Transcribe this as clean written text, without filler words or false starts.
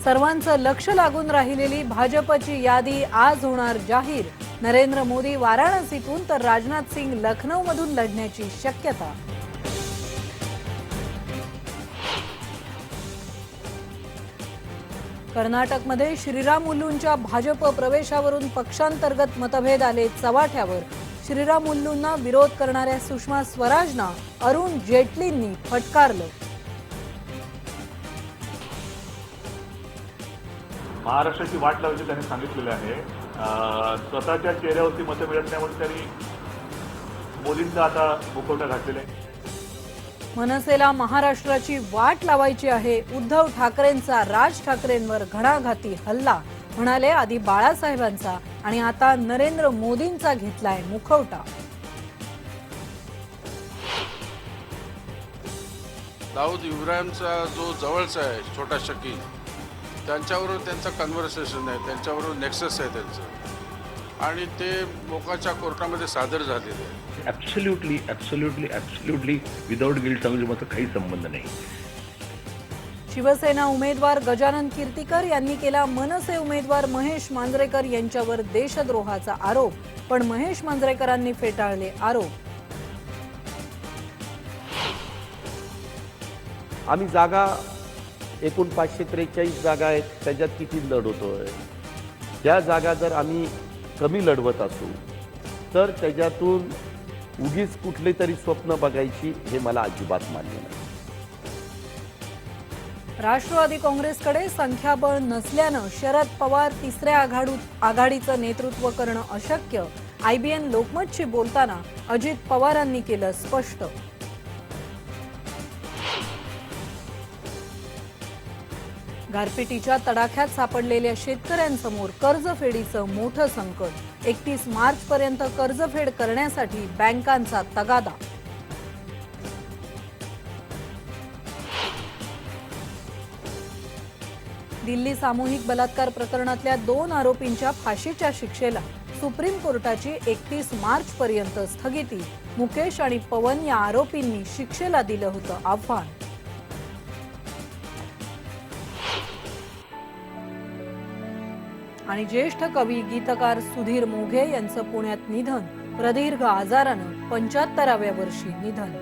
सर्वांचं लक्ष लागून राहिलेली भाजपची यादी आज होणार जाहीर। नरेंद्र मोदी वाराणसीतून तर राजनाथ सिंग लखनौमधून लढण्याची शक्यता। कर्नाटकमध्ये श्रीरामुलूंच्या भाजप प्रवेशावरून पक्षांतर्गत मतभेद आले चव्हाट्यावर। श्रीरामुलूंना विरोध करणाऱ्या सुषमा स्वराजना अरुण जेटलींनी फटकारलं। महाराष्ट्राची वाट लावायची त्यांनी सांगितलेलं आहे। स्वतःच्या चेहऱ्यावरती मतं मिळत नाही म्हणून त्यांनी मोदींचा आता मुखवटा घातलेला आहे। मनसेला महाराष्ट्राची वाट लावायची आहे। उद्धव ठाकरेंचा राज ठाकरेंवर घणाघाती हल्ला। म्हणाले आधी बाळासाहेबांचा आणि आता नरेंद्र मोदींचा घेतलाय मुखवटा। दाऊद इब्राहिमचा जो जवळचा आहे छोटा शकील, त्यांच्यावरून त्यांचा कन्व्हर्सेशन आहे, त्यांच्यावरून नेक्सस आहे त्यांचं, आणि ते मोकाच्या कोर्टामध्ये सादर झालेले आहे। ॲब्सोल्युटली विदाउट गिल्ट समजण्याचा काही संबंध नाही। शिवसेना उमेदवार गजानन कीर्तीकर यांनी केला मनसे उमेदवार महेश मांजरेकर यांच्यावर देशद्रोहाचा आरोप, पण महेश मांजरेकरांनी फेटाळले आरोप। आम्ही जागा एकूण 543 जागा आहेत, त्याच्यात किती लढवतोय? त्या जागा जर आम्ही कमी लढवत असू तर त्याच्यातून उगीच कुठली तरी स्वप्न बघायची हे मला अजिबात मान्य नाही। राष्ट्रवादी काँग्रेसकडे संख्याबळ नसल्यानं शरद पवार तिसऱ्या आघाडीचं नेतृत्व करणं अशक्य। IBN लोकमतशी बोलताना अजित पवारांनी केलं स्पष्ट। गारपिटीच्या तडाख्यात सापडलेल्या शेतकऱ्यांसमोर कर्जफेडीचं मोठं संकट। 31 मार्चपर्यंत कर्जफेड करण्यासाठी बँकांचा तगादा। दिल्ली सामूहिक बलात्कार प्रकरणातल्या 2 आरोपींच्या फाशीच्या शिक्षेला सुप्रीम कोर्टाची 31 मार्चपर्यंत स्थगिती। मुकेश आणि पवन या आरोपींनी शिक्षेला दिलं होतं आव्हान। आणि ज्येष्ठ कवी गीतकार सुधीर मोघे यांचं पुण्यात निधन। प्रदीर्घ आजारानं 75व्या वर्षी निधन।